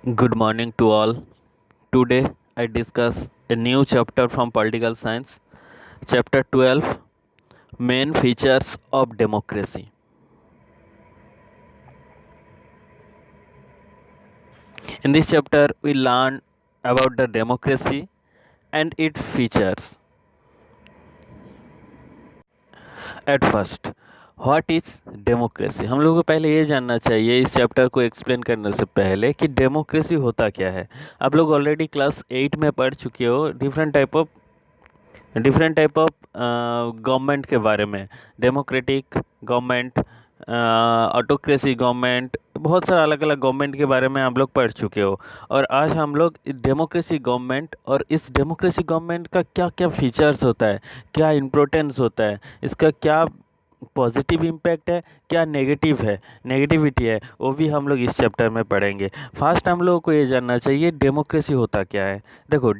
Good morning to all. Today I discuss a new chapter from Political Science, chapter 12, Main Features of Democracy. In this chapter we learn about the democracy and its features. At first, what is democracy. हम लोगों को पहले ये जानना चाहिए इस chapter को explain करने से पहले कि डेमोक्रेसी होता क्या है। आप लोग ऑलरेडी क्लास 8 में पढ़ चुके हो डिफरेंट टाइप ऑफ गवर्नमेंट के बारे में। डेमोक्रेटिक गवर्नमेंट, ऑटोक्रेसी गवर्नमेंट, बहुत सारा अलग अलग गवर्नमेंट के बारे में आप लोग पढ़ चुके हो। और आज हम लोग डेमोक्रेसी गवर्नमेंट और इस डेमोक्रेसी गवर्नमेंट का क्या क्या फीचर्स होता है, क्या इम्पोर्टेंस होता है, इसका क्या पॉजिटिव इम्पैक्ट है, क्या नेगेटिविटी है, वो भी हम लोग इस चैप्टर में पढ़ेंगे। फर्स्ट हम लोगों को ये जानना चाहिए डेमोक्रेसी होता क्या है। देखो,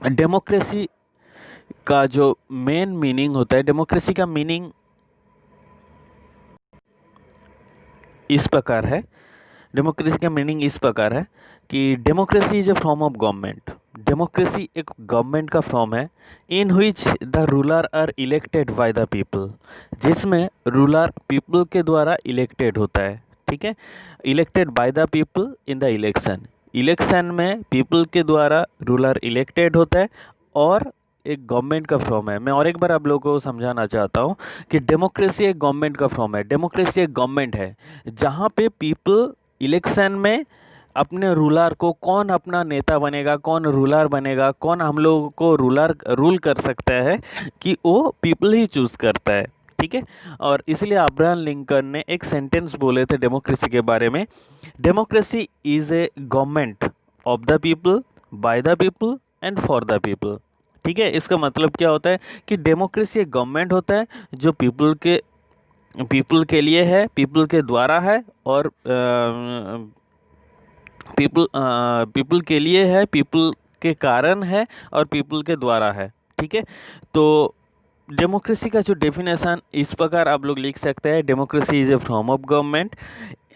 डेमोक्रेसी का जो मेन मीनिंग होता है, डेमोक्रेसी का मीनिंग इस प्रकार है डेमोक्रेसी का मीनिंग इस प्रकार है कि democracy is a form of government. Democracy एक गवर्नमेंट का फॉर्म है in which the ruler are elected by the people, जिसमें रूलर पीपल के द्वारा इलेक्टेड होता है। ठीक है, elected by the people in the election. Election में पीपल के द्वारा रूलर इलेक्टेड होता है और एक गवर्नमेंट का फॉर्म है। मैं और एक बार आप लोगों को समझाना चाहता हूँ कि डेमोक्रेसी एक गवर्नमेंट का फॉर्म है। डेमोक्रेसी एक गवर्नमेंट है जहाँ पे पीपल इलेक्शन में अपने रूलर को, कौन अपना नेता बनेगा, कौन रूलर बनेगा, कौन हम लोगों को रूल कर सकता है, कि वो पीपल ही चूज करता है। ठीक है, और इसलिए अब्राहम लिंकन ने एक सेंटेंस बोले थे डेमोक्रेसी के बारे में, democracy is A government of the people, bye the people and for the people. ठीक है, इसका मतलब क्या होता है कि डेमोक्रेसी एक गवर्नमेंट होता है जो पीपल के लिए है, पीपल के द्वारा है, और पीपल के लिए है, पीपल के कारण है, और पीपल के द्वारा है। ठीक है, तो डेमोक्रेसी का जो डेफिनेशन इस प्रकार आप लोग लिख सकते हैं, democracy is a form of government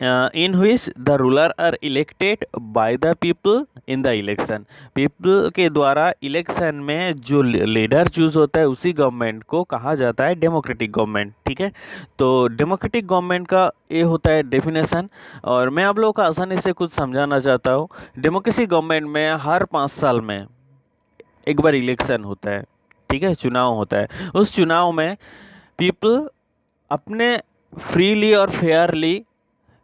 in which the ruler are elected by the people in the election. People के द्वारा इलेक्शन में जो लीडर चूज होता है उसी गवर्नमेंट को कहा जाता है डेमोक्रेटिक गवर्नमेंट। ठीक है, तो डेमोक्रेटिक गवर्नमेंट का ये होता है डेफिनेशन। और मैं आप लोगों को आसानी से कुछ समझाना चाहता हूँ। डेमोक्रेसी गवर्नमेंट में हर 5 साल में एक बार इलेक्शन होता है। ठीक है, चुनाव होता है। उस चुनाव में पीपल अपने फ्रीली और फेयरली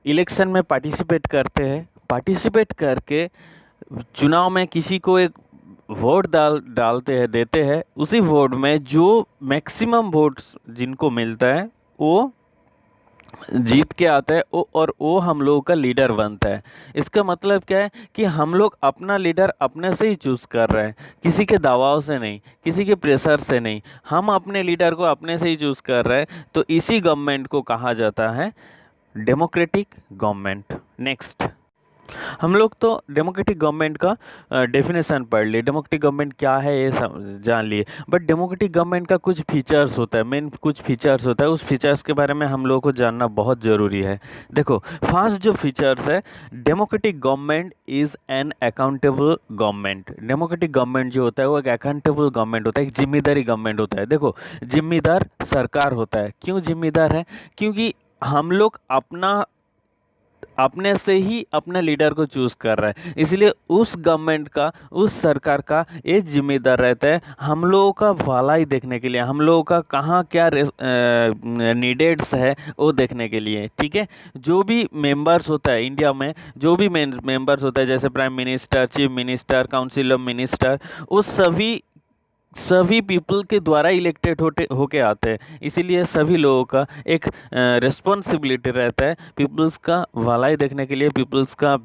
इलेक्शन में पार्टिसिपेट करते हैं। पार्टिसिपेट करके चुनाव में किसी को एक वोट डालते हैं, देते हैं। उसी वोट में जो मैक्सिमम वोट्स जिनको मिलता है वो जीत के आता है, और वो हम लोगों का लीडर बनता है। इसका मतलब क्या है कि हम लोग अपना लीडर अपने से ही चूज कर रहे हैं, किसी के दबाव से नहीं, किसी के प्रेशर से नहीं। हम अपने लीडर को अपने से ही चूज कर रहे हैं। तो इसी गवर्नमेंट को कहा जाता है डेमोक्रेटिक गवर्नमेंट। नेक्स्ट, हम लोग तो डेमोक्रेटिक गवर्नमेंट का डेफिनेशन पढ़ लिए, डेमोक्रेटिक गवर्नमेंट क्या है ये जान लिए। बट डेमोक्रेटिक गवर्नमेंट का कुछ फीचर्स होता है, मेन कुछ फीचर्स होता है, उस फीचर्स के बारे में हम लोगों को जानना बहुत ज़रूरी है। देखो, फर्स्ट जो फीचर्स है, democratic government is an accountable government. Democratic government जो होता है वो एक अकाउंटेबल गवर्नमेंट होता है, एक जिम्मेदारी गवर्नमेंट होता है। देखो, जिम्मेदार सरकार होता है। क्यों जिम्मेदार है? क्योंकि हम लोग अपने से ही अपने लीडर को चूज कर रहा है, इसलिए उस गवर्नमेंट का, उस सरकार का ये जिम्मेदार रहता है हम लोगों का भलाई देखने के लिए, हम लोगों का कहाँ क्या नीडेड्स है वो देखने के लिए। ठीक है, जो भी मेंबर्स होता है इंडिया में, जो भी मेंबर्स होता है, जैसे prime minister, chief minister, council of minister, वो सभी पीपल के द्वारा इलेक्टेड होके आते हैं। इसीलिए सभी लोगों का एक रिस्पॉन्सिबिलिटी रहता है पीपल्स का भलाई देखने के लिए, पीपल्स का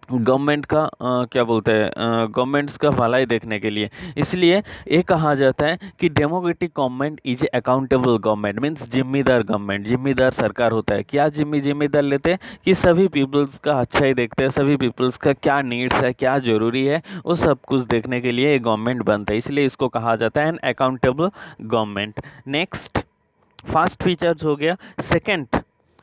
गवर्नमेंट का क्या बोलते हैं, गवर्नमेंट्स का भलाई देखने के लिए। इसलिए ये कहा जाता है कि democratic government is a accountable government, means जिम्मेदार गवर्नमेंट, जिम्मेदार सरकार होता है। क्या जिम्मेदार लेते हैं कि सभी पीपल्स का अच्छा ही देखते हैं, सभी पीपल्स का क्या नीड्स है, क्या जरूरी है, वो सब कुछ देखने के लिए ये गवर्नमेंट बनता है। इसलिए इसको कहा जाता है an accountable government. Next, first features हो गया। Second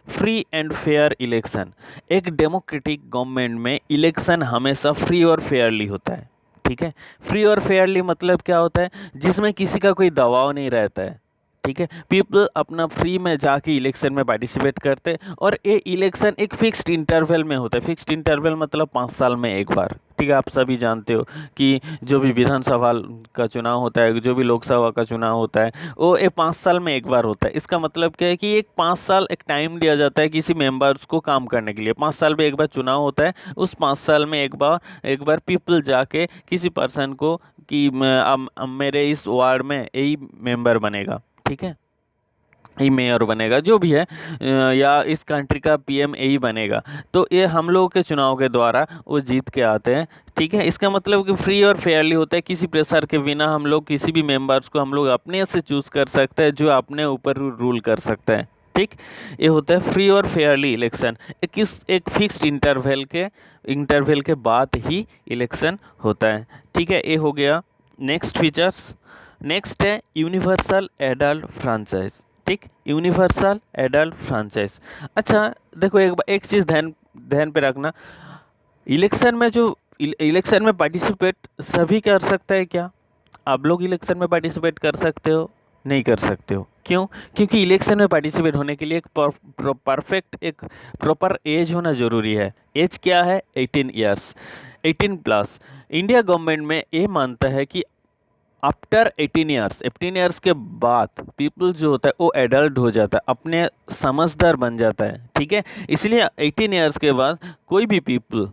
free and fair election. एक डेमोक्रेटिक गवर्नमेंट में इलेक्शन हमेशा फ्री और फेयरली होता है, ठीक है। फ्री और फेयरली मतलब क्या होता है, जिसमें किसी का कोई दबाव नहीं रहता है, ठीक है। पीपल अपना फ्री में जाके इलेक्शन में पार्टिसिपेट करते हैं, और ये इलेक्शन एक फिक्स्ड इंटरवल में होता है। फिक्स्ड इंटरवल मतलब 5 साल में एक बार, ठीक है। आप सभी जानते हो कि जो भी विधानसभा का चुनाव होता है, जो भी लोकसभा का चुनाव होता है, वो ये 5 साल में एक बार होता है। इसका मतलब क्या है कि एक 5 साल एक टाइम दिया जाता है किसी मेंबर्स को काम करने के लिए। 5 साल में एक बार चुनाव होता है, उस 5 साल में एक बार पीपल जाके किसी पर्सन को कि अब मेरे इस वार्ड में यही मेंबर बनेगा, ठीक है, यही मेयर बनेगा, जो भी है, या इस कंट्री का पीएम यही बनेगा। तो ये हम लोगों के चुनाव के द्वारा वो जीत के आते हैं, ठीक है। इसका मतलब कि फ्री और फेयरली होता है, किसी प्रेशर के बिना हम लोग किसी भी मेंबर्स को हम लोग अपने से चूज कर सकते हैं, जो अपने ऊपर रूल कर सकते हैं, ठीक। ये होता है फ्री और फेयरली इलेक्शन। एक फिक्स्ड इंटरवल के बाद ही इलेक्शन होता है, ठीक है। ये हो गया नेक्स्ट फीचर्स। नेक्स्ट है यूनिवर्सल एडल्ट फ्रेंचाइज, ठीक। Universal adult franchise. अच्छा, देखो एक चीज़ ध्यान ध्यान पे रखना। इलेक्शन में पार्टिसिपेट सभी कर सकता है क्या? आप लोग इलेक्शन में पार्टिसिपेट कर सकते हो? नहीं कर सकते हो। क्यों? क्योंकि इलेक्शन में पार्टिसिपेट होने के लिए एक प्रॉपर एज होना जरूरी है। एज क्या है? 18 ईयर्स, 18+। इंडिया गवर्नमेंट में ये मानता है कि आफ्टर 18 ईयर्स के बाद पीपल जो होता है वो एडल्ट हो जाता है, अपने समझदार बन जाता है, ठीक है। इसलिए 18 ईयर्स के बाद कोई भी people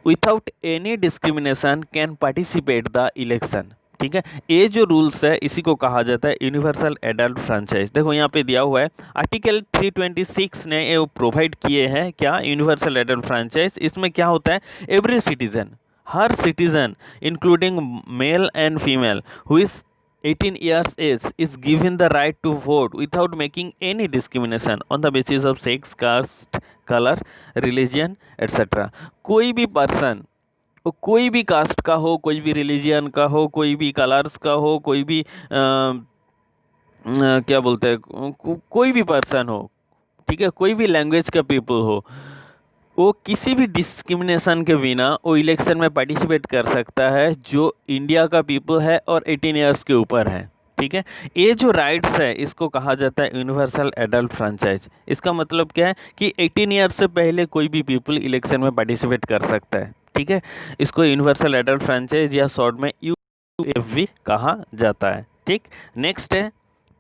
without any discrimination can participate the election, ठीक है। ये जो रूल्स है इसी को कहा जाता है यूनिवर्सल एडल्ट फ्रेंचाइज। देखो यहाँ पे दिया हुआ है आर्टिकल 326 ने ये प्रोवाइड किए हैं क्या, यूनिवर्सल एडल्ट फ्रेंचाइज। इसमें क्या होता है, every citizen, her citizen including male and female who is 18 years age is given the right to vote without making any discrimination on the basis of sex, caste, color, religion, etc. कोई भी person, वो कोई भी cast का हो, कोई भी religion का हो, कोई भी कलर्स का हो, कोई भी क्या बोलते हैं, कोई भी पर्सन हो, ठीक है, कोई भी लैंग्वेज का पीपल हो, वो किसी भी डिस्क्रिमिनेशन के बिना वो इलेक्शन में पार्टिसिपेट कर सकता है, जो इंडिया का पीपल है और 18 ईयर्स के ऊपर है, ठीक है। ये जो राइट्स है इसको कहा जाता है यूनिवर्सल एडल्ट फ्रेंचाइज। इसका मतलब क्या है कि 18 ईयर्स से पहले कोई भी पीपल इलेक्शन में पार्टिसिपेट कर सकता है, ठीक है। इसको यूनिवर्सल एडल्ट फ्रेंचाइज या शॉर्ट में यूएफवी कहा जाता है, ठीक। नेक्स्ट है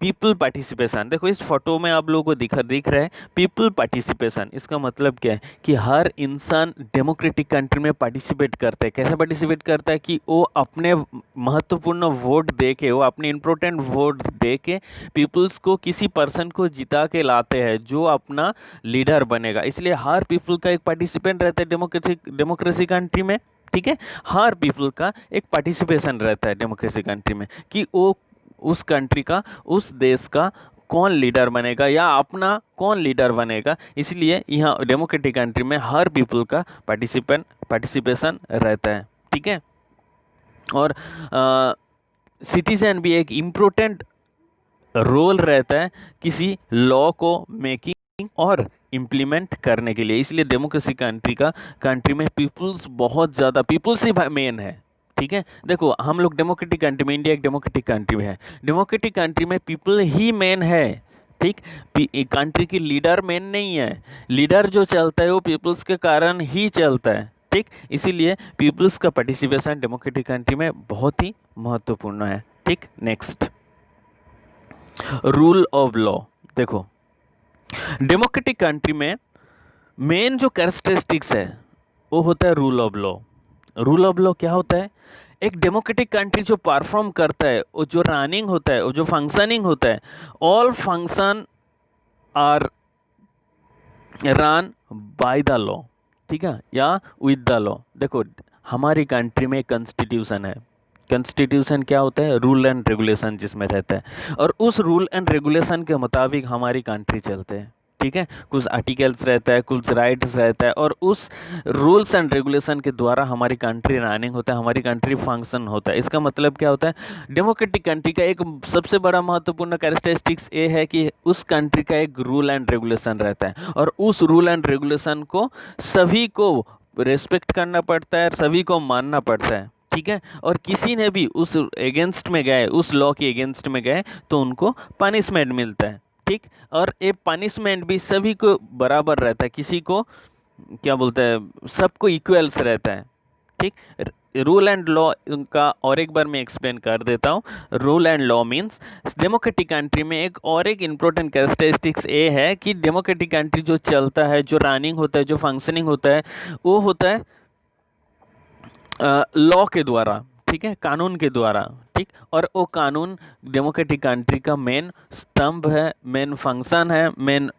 पीपल पार्टिसिपेशन। देखो इस फोटो में आप लोगों को दिख रहा है पीपल पार्टिसिपेशन। इसका मतलब क्या है कि हर इंसान डेमोक्रेटिक कंट्री में पार्टिसिपेट करता है। कैसे पार्टिसिपेट करता है कि वो अपने महत्वपूर्ण वोट दे के, वो अपने इम्पोर्टेंट वोट दे के पीपल्स को, किसी पर्सन को जिता के लाते हैं जो अपना लीडर बनेगा। इसलिए हर पीपल का एक पार्टिसिपेंट रहता है डेमोक्रेसी कंट्री में, ठीक है। हर पीपल का एक पार्टिसिपेशन रहता है डेमोक्रेसी कंट्री में कि वो उस कंट्री का, उस देश का कौन लीडर बनेगा या अपना कौन लीडर बनेगा। इसलिए यहाँ डेमोक्रेटिक कंट्री में हर पीपल का पार्टिसिपेशन रहता है, ठीक है। और सिटीजन भी एक इम्पोर्टेंट रोल रहता है किसी लॉ को मेकिंग और इम्प्लीमेंट करने के लिए। इसलिए डेमोक्रेसी कंट्री में पीपल्स बहुत ज़्यादा, पीपल्स ही मेन है, ठीक है। देखो हम लोग डेमोक्रेटिक कंट्री में, इंडिया एक डेमोक्रेटिक कंट्री में है, डेमोक्रेटिक कंट्री में पीपल ही मेन है, ठीक। कंट्री की लीडर मेन नहीं है, लीडर जो चलता है वो पीपल्स के कारण ही चलता है, ठीक। इसीलिए पीपल्स का पार्टिसिपेशन डेमोक्रेटिक कंट्री में बहुत ही महत्वपूर्ण है, ठीक। Next rule of law. देखो डेमोक्रेटिक कंट्री में मेन जो कैरेक्टरिस्टिक्स है वो होता है rule of law. Rule of law क्या होता है? एक डेमोक्रेटिक कंट्री जो परफॉर्म करता है, वो जो रनिंग होता है, वो जो फंक्शनिंग होता है, all function are run by the law, ठीक है, या विद द लॉ। देखो हमारी कंट्री में कॉन्स्टिट्यूशन है। कॉन्स्टिट्यूशन क्या होता है? रूल एंड रेगुलेशन जिसमें रहता है, और उस रूल एंड रेगुलेशन के मुताबिक हमारी कंट्री चलते हैं, ठीक है, कुछ आर्टिकल्स रहता है, कुछ राइट्स रहता है, और उस रूल्स एंड रेगुलेशन के द्वारा हमारी कंट्री रनिंग होता है, हमारी कंट्री फंक्शन होता है। इसका मतलब क्या होता है, डेमोक्रेटिक कंट्री का एक सबसे बड़ा महत्वपूर्ण कैरेक्टरिस्टिक्स ये है कि उस कंट्री का एक रूल एंड रेगुलेशन रहता है, और उस रूल एंड रेगुलेशन को सभी को रेस्पेक्ट करना पड़ता है, सभी को मानना पड़ता है। ठीक है, और किसी ने भी उस अगेंस्ट में गए, उस लॉ के अगेंस्ट में गए, तो उनको पनिशमेंट मिलता है। ठीक, और ये पनिशमेंट भी सभी को बराबर रहता है, किसी को क्या बोलते हैं, सबको इक्वल्स रहता है। ठीक, रूल एंड लॉ का और एक बार मैं एक्सप्लेन कर देता हूँ। Rule and law means democratic country में एक और एक इम्पोर्टेंट कैरेक्टरिस्टिक्स ये है कि डेमोक्रेटिक कंट्री जो चलता है, जो रनिंग होता है, जो फंक्शनिंग होता है, वो होता है लॉ के द्वारा। ठीक है, कानून के द्वारा। ठीक, और वो कानून डेमोक्रेटिक कंट्री का मेन स्तंभ है, मेन फंक्शन है, मेन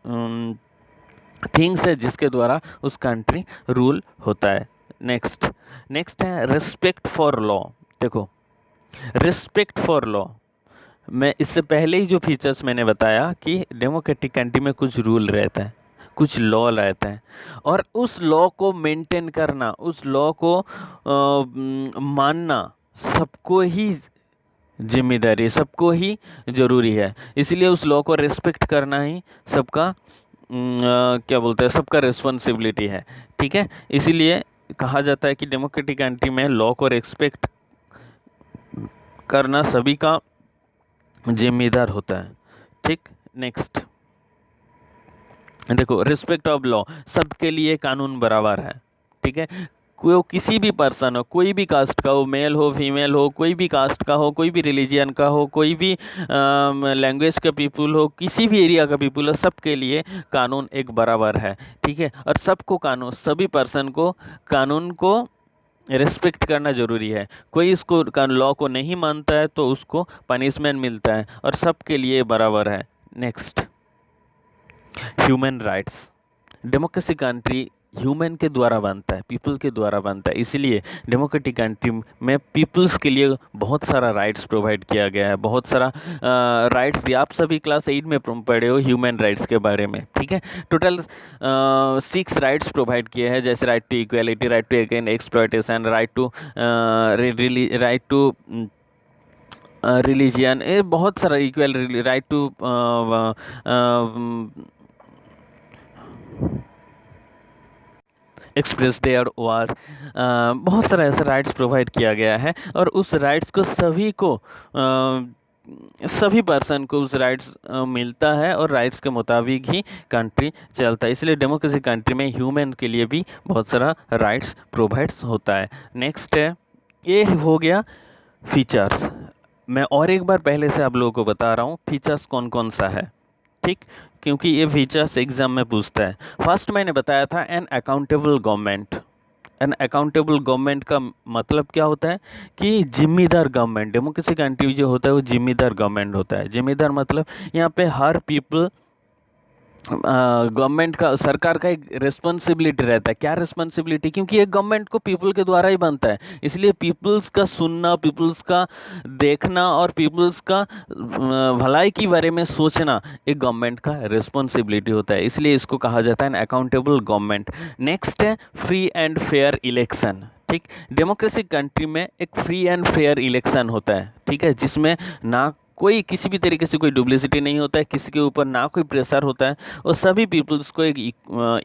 थिंग्स है जिसके द्वारा उस कंट्री रूल होता है। नेक्स्ट नेक्स्ट है रिस्पेक्ट फॉर लॉ। देखो, रिस्पेक्ट फॉर लॉ, मैं इससे पहले ही जो फीचर्स मैंने बताया कि डेमोक्रेटिक कंट्री में कुछ रूल रहता है, कुछ लॉ रहता है, और उस लॉ को मेंटेन करना, उस लॉ को मानना सबको ही जिम्मेदारी, सबको ही जरूरी है। इसलिए उस लॉ को रिस्पेक्ट करना ही सबका क्या बोलते हैं, सबका रिस्पॉन्सिबिलिटी है। ठीक है, इसीलिए कहा जाता है कि डेमोक्रेटिक कंट्री में लॉ को रिस्पेक्ट करना सभी का जिम्मेदार होता है। ठीक, नेक्स्ट देखो, रिस्पेक्ट ऑफ लॉ, सबके लिए कानून बराबर है। ठीक है, कोई किसी भी पर्सन हो, कोई भी कास्ट का हो, मेल हो, फीमेल हो, कोई भी कास्ट का हो, कोई भी रिलीजियन का हो, कोई भी लैंग्वेज का पीपल हो, किसी भी एरिया का पीपल हो, सबके लिए कानून एक बराबर है। ठीक है, और सबको कानून, सभी पर्सन को कानून को रिस्पेक्ट करना जरूरी है। कोई इसको लॉ को नहीं मानता है तो उसको पनिशमेंट मिलता है, और सबके लिए बराबर है। Next, human rights. Democracy country human के द्वारा बनता है, पीपल के द्वारा बनता है, इसलिए डेमोक्रेटिक कंट्री में पीपल्स के लिए बहुत सारा राइट्स प्रोवाइड किया गया है, बहुत सारा राइट्स दिया। आप सभी क्लास 8 में पढ़े हो ह्यूमन राइट्स के बारे में। ठीक है, टोटल 6 राइट्स प्रोवाइड किए हैं, जैसे right to equality, right to against exploitation, right to religion, ये बहुत सारा equal, right to express their वार, बहुत सारा ऐसा राइट्स प्रोवाइड किया गया है, और उस राइट्स को सभी को सभी पर्सन को उस राइट्स मिलता है, और राइट्स के मुताबिक ही कंट्री चलता है। इसलिए डेमोक्रेसी कंट्री में ह्यूमन के लिए भी बहुत सारा राइट्स प्रोवाइड्स होता है। नेक्स्ट है, ये हो गया फीचर्स। मैं और एक बार पहले से आप लोगों को बता रहा हूँ फीचर्स कौन कौन सा है। ठीक, क्योंकि ये फीचर्स एग्जाम में पूछता है। फर्स्ट मैंने बताया था an accountable government. An accountable government का मतलब क्या होता है कि जिम्मेदार गवर्नमेंट। डेमोक्रेसी कंट्री जो होता है वो जिम्मेदार गवर्नमेंट होता है। जिम्मेदार मतलब यहाँ पे हर पीपल, गवर्नमेंट का, सरकार का एक रिस्पॉन्सिबिलिटी रहता है। क्या रिस्पॉन्सिबिलिटी, क्योंकि एक गवर्नमेंट को पीपल के द्वारा ही बनता है, इसलिए पीपल्स का सुनना, पीपल्स का देखना, और पीपल्स का भलाई के बारे में सोचना एक गवर्नमेंट का रिस्पॉन्सिबिलिटी होता है, इसलिए इसको कहा जाता है अकाउंटेबल गवर्नमेंट। नेक्स्ट है फ्री एंड फेयर इलेक्शन। ठीक, डेमोक्रेसी कंट्री में एक फ्री एंड फेयर इलेक्शन होता है। ठीक है, जिसमें ना कोई किसी भी तरीके से कोई डुप्लिसिटी नहीं होता है, किसी के ऊपर ना कोई प्रेशर होता है, और सभी पीपल्स को एक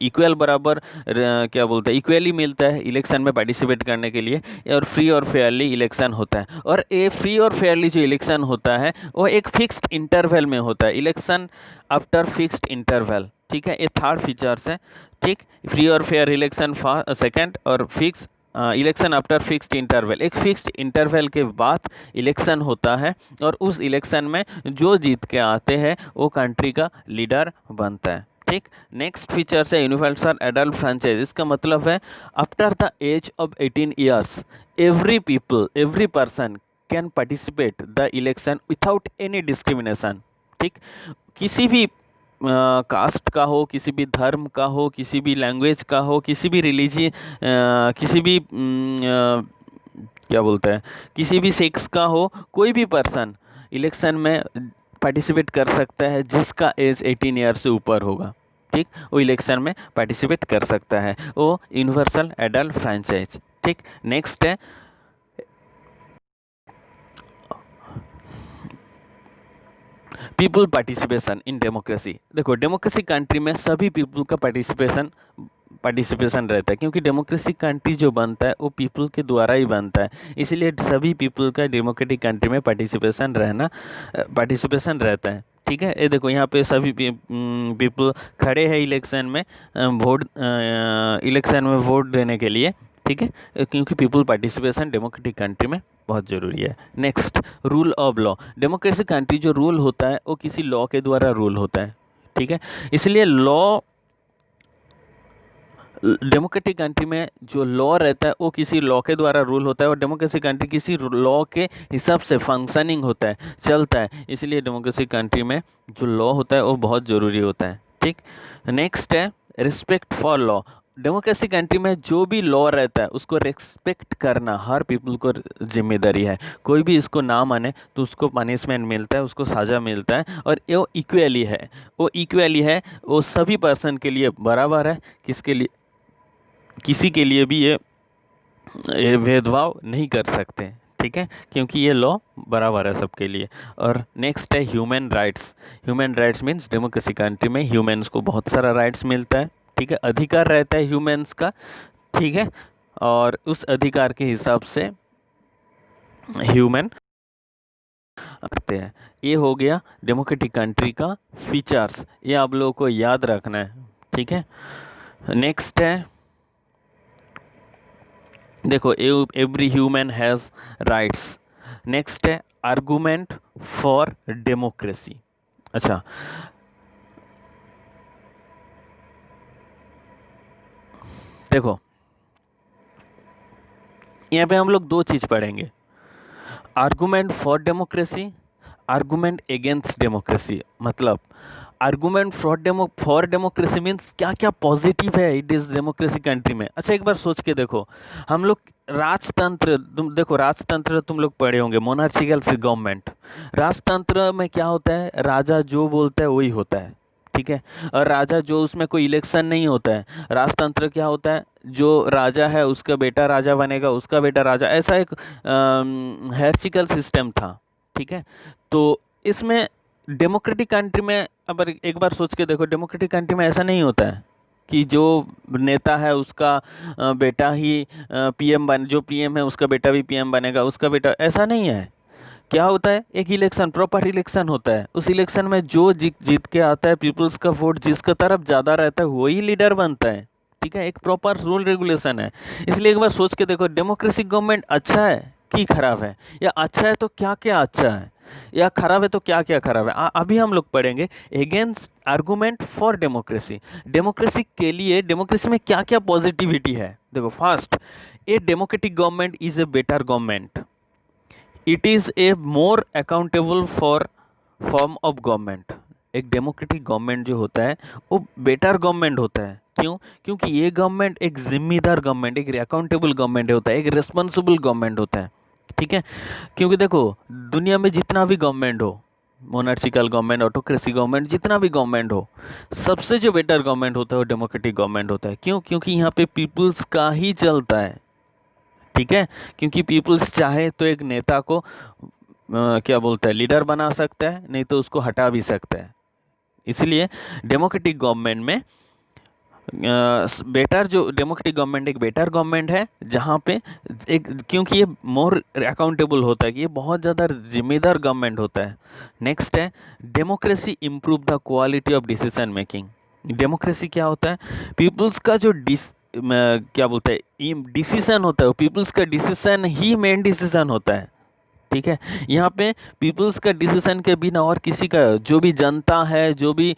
इक्वल बराबर क्या बोलते हैं, इक्वली मिलता है इलेक्शन में पार्टिसिपेट करने के लिए, और फ्री और फेयरली इलेक्शन होता है। और ये फ्री और फेयरली जो इलेक्शन होता है वो एक फिक्स्ड इंटरवल में होता है, इलेक्शन आफ्टर फिक्स्ड इंटरवल। ठीक है, ये थर्ड फीचर्स है। ठीक, फ्री और फेयर इलेक्शन सेकेंड, और fix election after fixed interval, एक फिक्स्ड इंटरवल के बाद इलेक्शन होता है, और उस इलेक्शन में जो जीत के आते हैं वो कंट्री का लीडर बनता है। ठीक, नेक्स्ट फीचर्स है यूनिवर्सल एडल्ट फ्रेंचाइज। इसका मतलब है after the age of 18 years every people, every person can participate the election without any discrimination. ठीक, किसी भी कास्ट का हो, किसी भी धर्म का हो, किसी भी लैंग्वेज का हो, किसी भी रिलीजियन, किसी भी क्या बोलते हैं, किसी भी सेक्स का हो, कोई भी पर्सन इलेक्शन में पार्टिसिपेट कर सकता है जिसका एज 18 ईयर से ऊपर होगा। ठीक, वो इलेक्शन में पार्टिसिपेट कर सकता है, वो यूनिवर्सल एडल्ट फ्रेंचाइज। ठीक, नेक्स्ट है पीपल पार्टिसिपेशन इन डेमोक्रेसी। देखो डेमोक्रेसी कंट्री में सभी पीपल का पार्टिसिपेशन रहता है, क्योंकि डेमोक्रेसी कंट्री जो बनता है वो पीपल के द्वारा ही बनता है, इसलिए सभी पीपल का डेमोक्रेटिक कंट्री में पार्टिसिपेशन रहता है। ठीक है, ये देखो यहाँ पे सभी पीपल खड़े हैं इलेक्शन में, वोट देने के लिए। ठीक है, क्योंकि पीपल पार्टिसिपेशन डेमोक्रेटिक कंट्री में बहुत ज़रूरी है। Next, rule of law. Democracy country जो रूल होता है वो किसी लॉ के द्वारा रूल होता है। ठीक है, इसलिए लॉ डेमोक्रेटिक कंट्री में जो लॉ रहता है वो किसी लॉ के द्वारा रूल होता है, और डेमोक्रेसी कंट्री किसी लॉ के हिसाब से फंक्शनिंग होता है, चलता है, इसलिए डेमोक्रेसी कंट्री में जो लॉ होता है वो बहुत ज़रूरी होता है। ठीक, नेक्स्ट है respect for law. Democracy country में जो भी लॉ रहता है उसको रिस्पेक्ट करना हर पीपल को जिम्मेदारी है। कोई भी इसको ना माने तो उसको पनिशमेंट मिलता है, उसको सज़ा मिलता है, और वो इक्वली है, वो सभी पर्सन के लिए बराबर है, किसी के लिए भी ये भेदभाव नहीं कर सकते। ठीक है, क्योंकि ये लॉ बराबर है सबके लिए। और नेक्स्ट है human rights. Human rights means democracy country में ह्यूमन्स को बहुत सारा राइट्स मिलता है। ठीक है, अधिकार रहता है ह्यूमन्स का। ठीक है, और उस अधिकार के हिसाब से ह्यूमन करते हैं। ये हो गया डेमोक्रेटिक कंट्री का फीचर्स, ये आप लोगों को याद रखना है। ठीक है, नेक्स्ट है देखो every human has rights. Next है आर्गूमेंट फॉर डेमोक्रेसी। अच्छा, देखो यहाँ पे हम लोग दो चीज़ पढ़ेंगे, argument for democracy, argument against democracy. मतलब आर्गूमेंट फॉर डेमोक्रेसी मीन्स क्या क्या पॉजिटिव है इट इज डेमोक्रेसी कंट्री में। अच्छा, एक बार सोच के देखो, हम लोग राजतंत्र, तुम देखो राजतंत्र तुम लोग पढ़े होंगे, मोनार्चिकल गवर्नमेंट। राजतंत्र में क्या होता है, राजा जो बोलता है वही होता है। ठीक है, और राजा जो, उसमें कोई इलेक्शन नहीं होता है। राजतंत्र क्या होता है, जो राजा है उसका बेटा राजा बनेगा, उसका बेटा राजा, ऐसा एक हायरार्चिकल सिस्टम था। ठीक है, तो इसमें डेमोक्रेटिक कंट्री में, अब एक बार सोच के देखो, डेमोक्रेटिक कंट्री में ऐसा नहीं होता है कि जो नेता है उसका बेटा ही पीएम बन, जो पीएम है उसका बेटा भी पीएम बनेगा, उसका बेटा, ऐसा नहीं है। क्या होता है, एक इलेक्शन, प्रॉपर इलेक्शन होता है, उस इलेक्शन में जो जीत के आता है, पीपल्स का वोट जिसका तरफ ज़्यादा रहता है वही लीडर बनता है। ठीक है, एक प्रॉपर रूल रेगुलेशन है। इसलिए एक बार सोच के देखो, डेमोक्रेटिक गवर्नमेंट अच्छा है कि खराब है, या अच्छा है तो क्या क्या अच्छा है, या खराब है तो क्या क्या खराब है। अभी हम लोग पढ़ेंगे against argument for democracy. Democracy के लिए, डेमोक्रेसी में क्या क्या पॉजिटिविटी है। देखो, first, a democratic government is a better government. It is a more accountable for form of government. एक डेमोक्रेटिक गवर्नमेंट जो होता है वो बेटर गवर्नमेंट होता है। क्यों? क्योंकि ये गवर्नमेंट एक जिम्मेदार गवर्नमेंट, एक अकाउंटेबल गवर्नमेंट होता है, एक रिस्पॉन्सिबल गवर्नमेंट होता है। ठीक है, क्योंकि देखो दुनिया में जितना भी गवर्नमेंट हो, मोनार्चिकल गवर्नमेंट, ऑटोक्रेसी गवर्नमेंट, जितना भी गवर्नमेंट हो, सबसे जो बेटर गवर्नमेंट होता है वो डेमोक्रेटिक गवर्नमेंट होता है। क्यों? क्योंकि यहाँ पे पीपल्स का ही चलता है। ठीक है, क्योंकि पीपल्स चाहे तो एक नेता को क्या बोलता है, लीडर बना सकता है, नहीं तो उसको हटा भी सकता है। इसलिए डेमोक्रेटिक गवर्नमेंट में बेटर, जो डेमोक्रेटिक गवर्नमेंट एक बेटर गवर्नमेंट है, जहाँ पे एक, क्योंकि ये मोर अकाउंटेबल होता है, कि ये बहुत ज़्यादा जिम्मेदार गवर्नमेंट होता है। नेक्स्ट है democracy improve the quality of decision making. Democracy क्या होता है, पीपल्स का जो क्या बोलते हैं डिसीजन होता है, पीपल्स का डिसीजन ही मेन डिसीजन होता है। ठीक है, यहाँ पे पीपल्स का डिसीजन के बिना और किसी का, जो भी जनता है, जो भी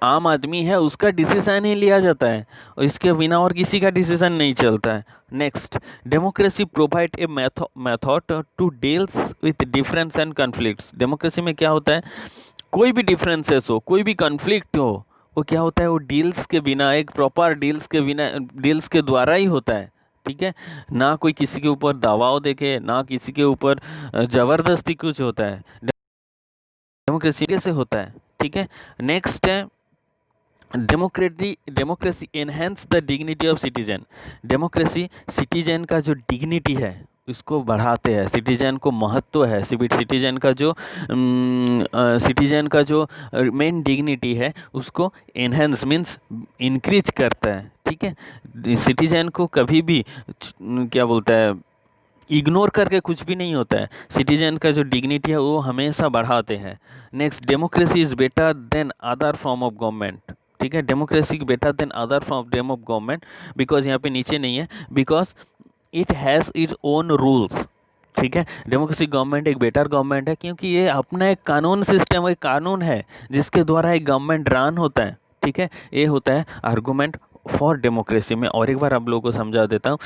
आम आदमी है, उसका डिसीजन ही लिया जाता है, और इसके बिना और किसी का डिसीजन नहीं चलता है। Next, democracy provide a method to deals with difference and conflicts. Democracy में क्या होता है, कोई भी डिफरेंसेस हो, कोई भी कॉन्फ्लिक्ट हो, वो क्या होता है, वो डील्स के बिना, एक प्रॉपर डील्स के बिना, डील्स के द्वारा ही होता है। ठीक है, ना कोई किसी के ऊपर दबाव देके, ना किसी के ऊपर जबरदस्ती कुछ होता है, डेमोक्रेसी कैसे होता है। ठीक है, नेक्स्ट है democracy enhance the dignity of citizen. Democracy citizen का जो डिग्निटी है इसको बढ़ाते हैं, सिटीजन को महत्व है, सिटीजन का जो मेन डिग्निटी है उसको एनहेंस मीन्स इंक्रीज करता है। ठीक है, सिटीजन को कभी भी क्या बोलता है, इग्नोर करके कुछ भी नहीं होता है, सिटीजन का जो डिग्निटी है वो हमेशा बढ़ाते हैं। Next, democracy is better than other form of government. ठीक है, democracy better than other form of government because यहाँ पे नीचे नहीं है, because it has its own rules. ठीक है, डेमोक्रेसी गवर्नमेंट एक बेटर गवर्नमेंट है क्योंकि ये अपना एक कानून सिस्टम, एक कानून है जिसके द्वारा एक गवर्नमेंट रन होता है। ठीक है, ये होता है आर्गूमेंट फॉर डेमोक्रेसी में। और एक बार आप लोगों को समझा देता हूँ,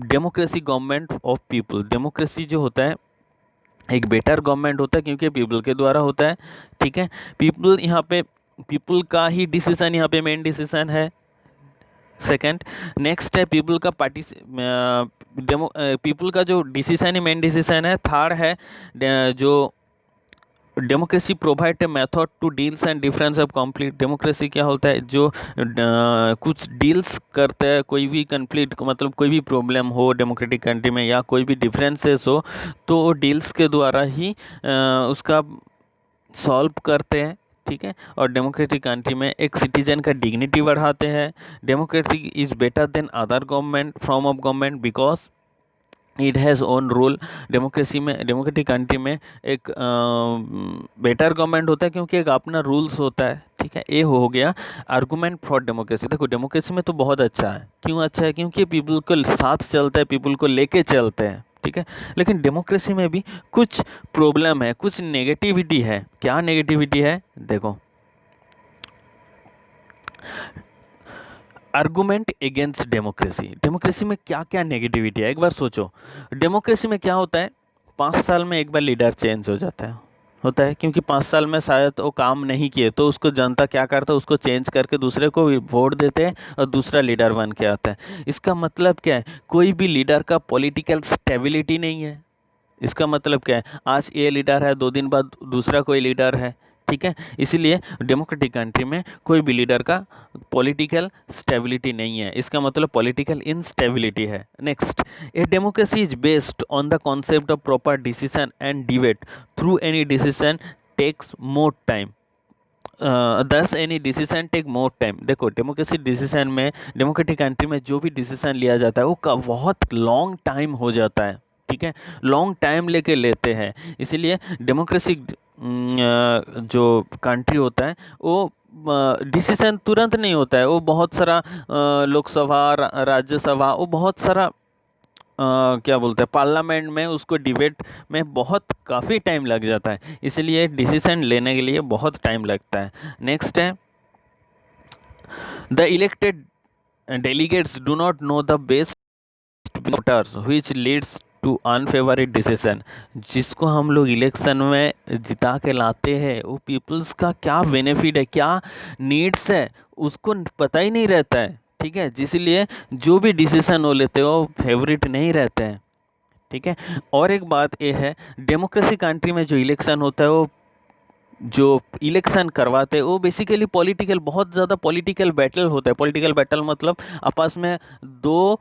democracy government of people, democracy जो होता है एक बेटर गवर्नमेंट होता है क्योंकि पीपल के द्वारा होता है। ठीक है, पीपल यहाँ पे, पीपल का ही डिसीजन यहाँ पे मेन डिसीजन है। सेकंड, नेक्स्ट है पीपल का पीपल का जो डिसीजन है मेन डिसीजन है। थर्ड है जो democracy provide a method to deals and difference of conflict. Democracy क्या होता है, जो कुछ डील्स करते हैं, कोई भी कन्फ्लिक्ट मतलब कोई भी प्रॉब्लम हो डेमोक्रेटिक कंट्री में या कोई भी डिफरेंसेस हो तो वो डील्स के द्वारा ही उसका सॉल्व करते हैं। ठीक है, और डेमोक्रेटिक कंट्री में एक सिटीजन का डिग्निटी बढ़ाते हैं। Democratic is better than other government form of government because it has own rule. Democracy में, डेमोक्रेटिक कंट्री में एक बेटर गवर्नमेंट होता है क्योंकि एक अपना रूल्स होता है। ठीक है, ये हो गया आर्गूमेंट फॉर डेमोक्रेसी। देखो डेमोक्रेसी में तो बहुत अच्छा है, क्यों अच्छा है, क्योंकि पीपल को साथ चलता है, पीपल को लेके चलते हैं। ठीक है, लेकिन डेमोक्रेसी में भी कुछ प्रॉब्लम है, कुछ नेगेटिविटी है। क्या नेगेटिविटी है, देखो आर्गुमेंट अगेंस्ट डेमोक्रेसी। डेमोक्रेसी में क्या क्या नेगेटिविटी है, एक बार सोचो। डेमोक्रेसी में क्या होता है, 5 साल में एक बार लीडर चेंज हो जाता है, होता है क्योंकि 5 साल में शायद वो काम नहीं किए तो उसको जनता क्या करता है, उसको चेंज करके दूसरे को वोट देते हैं और दूसरा लीडर बन के आता है। इसका मतलब क्या है, कोई भी लीडर का पॉलिटिकल स्टेबिलिटी नहीं है। इसका मतलब क्या है, आज ये लीडर है, 2 दिन बाद दूसरा कोई लीडर है। ठीक है, इसीलिए डेमोक्रेटिक कंट्री में कोई भी लीडर का पॉलिटिकल स्टेबिलिटी नहीं है, इसका मतलब पॉलिटिकल इनस्टेबिलिटी है। Next, a democracy is based on the concept of proper decision and debate through any decision takes more time. Thus any decision take more time. देखो डेमोक्रेसी डिसीजन में, democratic country में जो भी decision लिया जाता है वो का बहुत लॉन्ग टाइम हो जाता है। ठीक है, लॉन्ग टाइम लेके लेते हैं, इसीलिए डेमोक्रेसी जो कंट्री होता है वो डिसीजन तुरंत नहीं होता है, वो बहुत सारा लोकसभा राज्यसभा, वो बहुत सारा क्या बोलते हैं पार्लियामेंट में उसको डिबेट में बहुत काफ़ी टाइम लग जाता है, इसलिए डिसीजन लेने के लिए बहुत टाइम लगता है। नेक्स्ट है the elected delegates do not know the best voters which leads to unfavourable decision. जिसको हम लोग इलेक्शन में जिता के लाते हैं वो पीपल्स का क्या बेनिफिट है, क्या नीड्स है, उसको पता ही नहीं रहता है। ठीक है, जिसलिए जो भी डिसीजन वो लेते हो फेवरेट नहीं रहते हैं। ठीक है, और एक बात ये है, डेमोक्रेसी कंट्री में जो इलेक्शन होता है वो जो इलेक्शन करवाते हैं वो बेसिकली पॉलिटिकल, बहुत ज़्यादा पॉलिटिकल बैटल होता है। पॉलिटिकल बैटल मतलब आपस में दो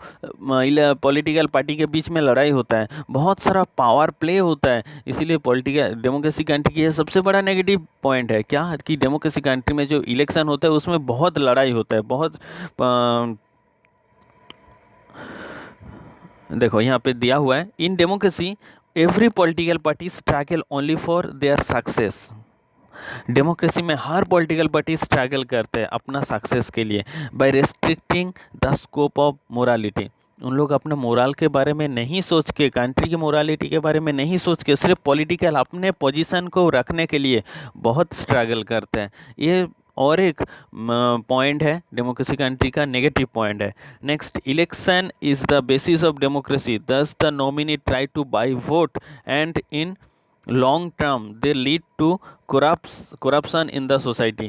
पॉलिटिकल पार्टी के बीच में लड़ाई होता है, बहुत सारा पावर प्ले होता है। इसीलिए पॉलिटिकल डेमोक्रेसी कंट्री की ये सबसे बड़ा नेगेटिव पॉइंट है क्या, कि डेमोक्रेसी कंट्री में जो इलेक्शन होता है उसमें बहुत लड़ाई होता है, बहुत देखो यहाँ पे दिया हुआ है, in democracy every political party struggle only for their success. Democracy में हर पॉलिटिकल पार्टी स्ट्रगल करते हैं अपना सक्सेस के लिए, by restricting the scope of morality. उन लोग अपने मोरल के बारे में नहीं सोच के, कंट्री की मोरालिटी के बारे में नहीं सोच के, सिर्फ पॉलिटिकल अपने पोजीशन को रखने के लिए बहुत स्ट्रगल करते हैं। ये और एक पॉइंट है डेमोक्रेसी कंट्री का, नेगेटिव पॉइंट है। Next, election is the basis of democracy, thus the nominee try to buy vote and in long term they lead to corruption in the society.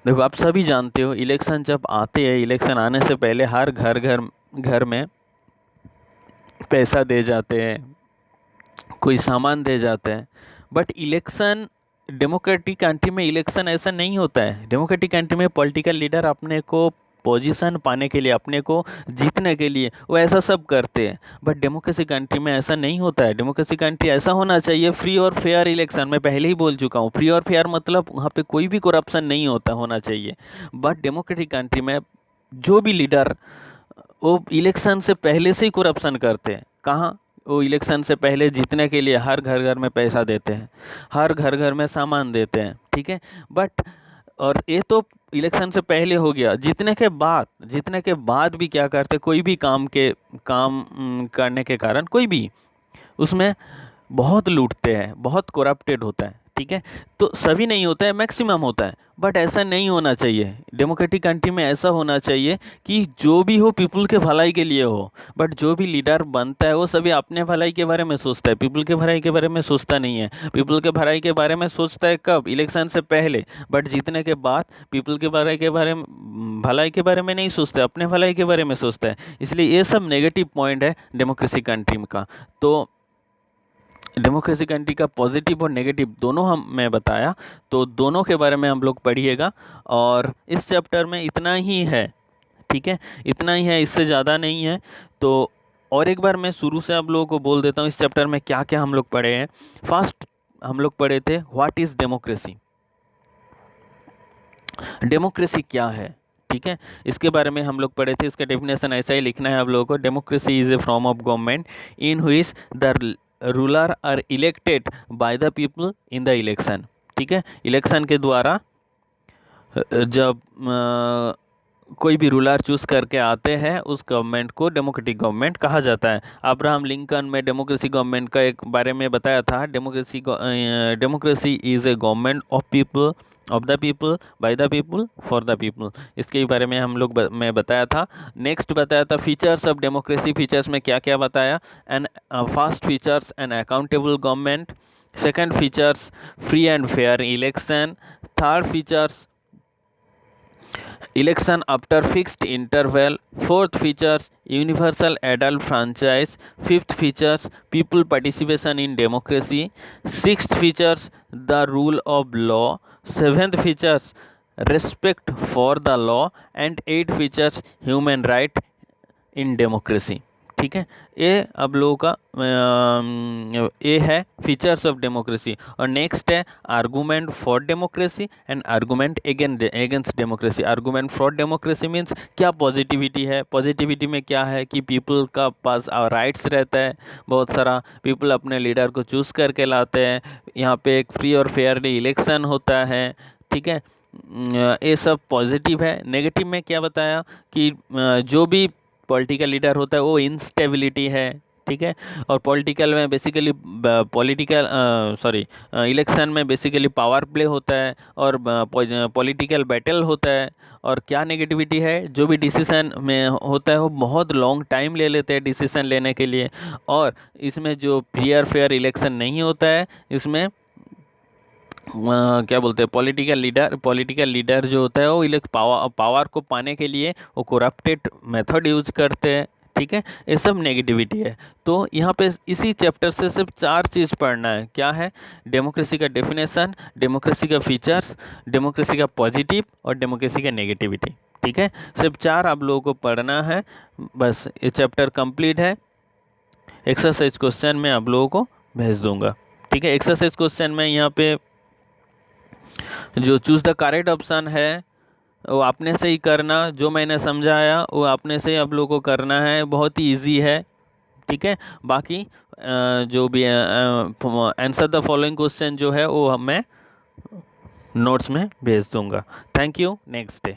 देखो आप सभी जानते हो इलेक्शन जब आते हैं, इलेक्शन आने से पहले हर घर में पैसा दे जाते हैं, कोई सामान दे जाते हैं, बट इलेक्शन डेमोक्रेटिक कंट्री में इलेक्शन ऐसा नहीं होता है। डेमोक्रेटिक कंट्री में पॉलिटिकल लीडर अपने को पोजीशन पाने के लिए, अपने को जीतने के लिए वो ऐसा सब करते हैं। बट डेमोक्रेसी कंट्री में ऐसा नहीं होता है। डेमोक्रेसी कंट्री ऐसा होना चाहिए फ्री और फेयर इलेक्शन। मैं पहले ही बोल चुका हूँ, फ्री और फेयर मतलब वहाँ पे कोई भी करप्शन नहीं होना चाहिए। बट डेमोक्रेटिक कंट्री में जो भी लीडर वो इलेक्शन से पहले से ही करप्शन करते हैं। कहाँ? वो इलेक्शन से पहले जीतने के लिए हर घर घर में पैसा देते हैं, हर घर घर में सामान देते हैं, ठीक है। बट और ये तो इलेक्शन से पहले हो गया। जीतने के बाद भी क्या करते, कोई भी काम करने के कारण कोई भी उसमें बहुत लूटते हैं, बहुत करप्टेड होता है, ठीक है। तो सभी नहीं होता है, मैक्सिमम होता है। बट ऐसा नहीं होना चाहिए। डेमोक्रेटिक कंट्री में ऐसा होना चाहिए कि जो भी हो पीपल के भलाई के लिए हो। बट जो भी लीडर बनता है वो सभी अपने भलाई के बारे में सोचता है, पीपल के भलाई के बारे में सोचता नहीं है। पीपल के भलाई के बारे में सोचता है कब? इलेक्शन से पहले। बट जीतने के बाद पीपल के भलाई के बारे में नहीं सोचता, अपने भलाई के बारे में सोचता है। इसलिए ये सब नेगेटिव पॉइंट है डेमोक्रेसी कंट्री का। तो डेमोक्रेसी कंट्री का पॉजिटिव और नेगेटिव दोनों मैं बताया, तो दोनों के बारे में हम लोग पढ़िएगा। और इस चैप्टर में इतना ही है, ठीक है, इतना ही है, इससे ज़्यादा नहीं है। तो और एक बार मैं शुरू से आप लोगों को बोल देता हूँ इस चैप्टर में क्या क्या हम लोग पढ़े हैं। फर्स्ट हम लोग पढ़े थे व्हाट इज़ डेमोक्रेसी। डेमोक्रेसी क्या है, ठीक है, इसके बारे में हम लोग पढ़े थे। इसका डेफिनेशन ऐसा ही लिखना है आप लोगों को। Democracy is a form of government in which the ruler are elected by the people in the election, ठीक है। इलेक्शन के द्वारा जब कोई भी रूलर चूज करके आते हैं उस गवर्नमेंट को डेमोक्रेटिक गवर्नमेंट कहा जाता है। अब्राहम लिंकन में डेमोक्रेसी गवर्नमेंट का एक बारे में बताया था। Democracy is A government of people, of the people, bye the people, for the people. इसके बारे में हम लोग मैं बताया था। नेक्स्ट बताया था फीचर्स ऑफ डेमोक्रेसी। फीचर्स में क्या क्या बताया? An first features an accountable government. Second features free and fair election. Third features election after fixed interval. Fourth features universal adult franchise. Fifth features people participation in democracy. Sixth features the rule of law. Seventh features respect for the law. And eighth features human right in democracy, ठीक है। ये अब लोगों का ये है features of democracy. और next है argument for democracy and argument against democracy. Argument for democracy means क्या पॉजिटिविटी है। पॉजिटिविटी में क्या है कि पीपल का पास राइट्स रहता है, बहुत सारा पीपल अपने लीडर को चूज़ करके लाते हैं, यहाँ पे एक फ्री और फेयरली इलेक्शन होता है, ठीक है। ये सब पॉजिटिव है। नेगेटिव में क्या बताया कि जो भी पॉलिटिकल लीडर होता है वो इंस्टेबिलिटी है, ठीक है। और पॉलिटिकल में बेसिकली इलेक्शन में बेसिकली पावर प्ले होता है और पॉलिटिकल बैटल होता है। और क्या नेगेटिविटी है? जो भी डिसीजन में होता है वो बहुत लॉन्ग टाइम ले लेते हैं डिसीजन लेने के लिए। और इसमें जो फ्री और फेयर इलेक्शन नहीं होता है, इसमें क्या बोलते हैं, पॉलिटिकल लीडर जो होता है वो पावर को पाने के लिए वो करप्टेड मेथड यूज करते हैं, ठीक है। ये सब नेगेटिविटी है। तो यहाँ पे इसी चैप्टर से सिर्फ 4 चीज़ पढ़ना है। क्या है? डेमोक्रेसी का डेफिनेशन, डेमोक्रेसी का फीचर्स, डेमोक्रेसी का पॉजिटिव और डेमोक्रेसी का नेगेटिविटी, ठीक है। सिर्फ 4 आप लोगों को पढ़ना है, बस ये चैप्टर कंप्लीट है। एक्सरसाइज क्वेश्चन मैं आप लोगों को भेज दूंगा, ठीक है। एक्सरसाइज क्वेश्चन में यहाँ पे जो चूज़ द करेक्ट ऑप्शन है वो आपने से ही करना, जो मैंने समझाया वो आपने से ही आप लोगों को करना है, बहुत ही इजी है, ठीक है। बाकी जो भी आंसर द फॉलोइंग क्वेश्चन जो है वो मैं नोट्स में भेज दूंगा। Thank you. Next day.